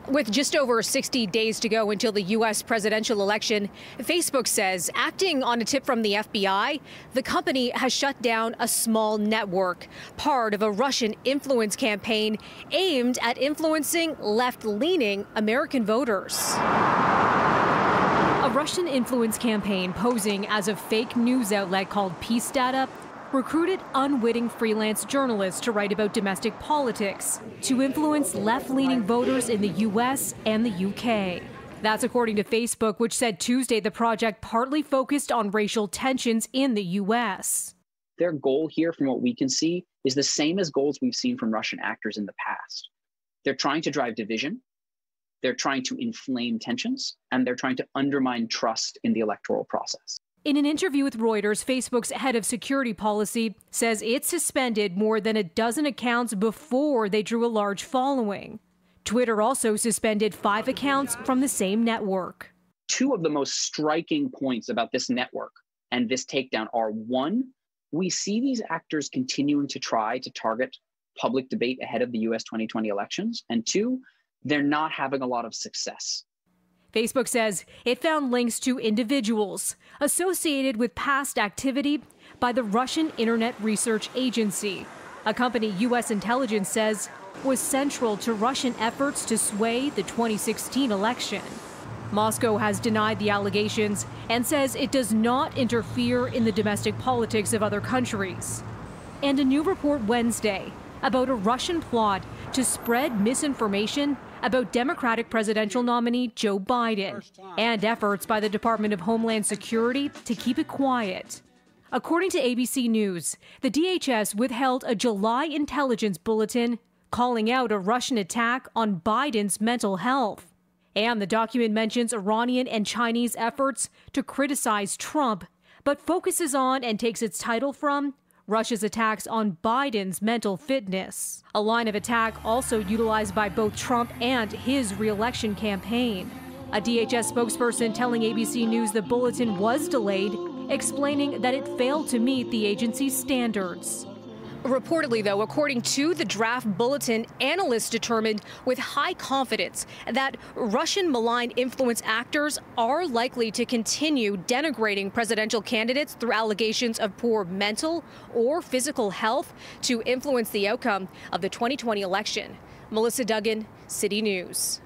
With just over 60 days to go until the U.S. presidential election, Facebook says, acting on a tip from the FBI, the company has shut down a small network, part of a Russian influence campaign aimed at influencing left-leaning American voters. A Russian influence campaign posing as a fake news outlet called Peace Data recruited unwitting freelance journalists to write about domestic politics to influence left-leaning voters in the U.S. and the U.K. That's according to Facebook, which said Tuesday the project partly focused on racial tensions in the U.S. Their goal here, from what we can see, is the same as goals we've seen from Russian actors in the past. They're trying to drive division, they're trying to inflame tensions, and they're trying to undermine trust in the electoral process. In an interview with Reuters, Facebook's head of security policy says it suspended more than a dozen accounts before they drew a large following. Twitter also suspended 5 accounts from the same network. Two of the most striking points about this network and this takedown are, one, we see these actors continuing to try to target public debate ahead of the U.S. 2020 elections, and two, they're not having a lot of success. Facebook says it found links to individuals associated with past activity by the Russian Internet Research Agency, a company U.S. intelligence says was central to Russian efforts to sway the 2016 election. Moscow has denied the allegations and says it does not interfere in the domestic politics of other countries. And a new report Wednesday about a Russian plot to spread misinformation about Democratic presidential nominee Joe Biden and efforts by the Department of Homeland Security to keep it quiet. According to ABC News, the DHS withheld a July intelligence bulletin calling out a Russian attack on Biden's mental health. And the document mentions Iranian and Chinese efforts to criticize Trump, but focuses on and takes its title from Russia's attacks on Biden's mental fitness, a line of attack also utilized by both Trump and his re-election campaign. A DHS spokesperson telling ABC News the bulletin was delayed, explaining that it failed to meet the agency's standards. Reportedly, though, according to the draft bulletin, analysts determined with high confidence that Russian malign influence actors are likely to continue denigrating presidential candidates through allegations of poor mental or physical health to influence the outcome of the 2020 election. Melissa Duggan, City News.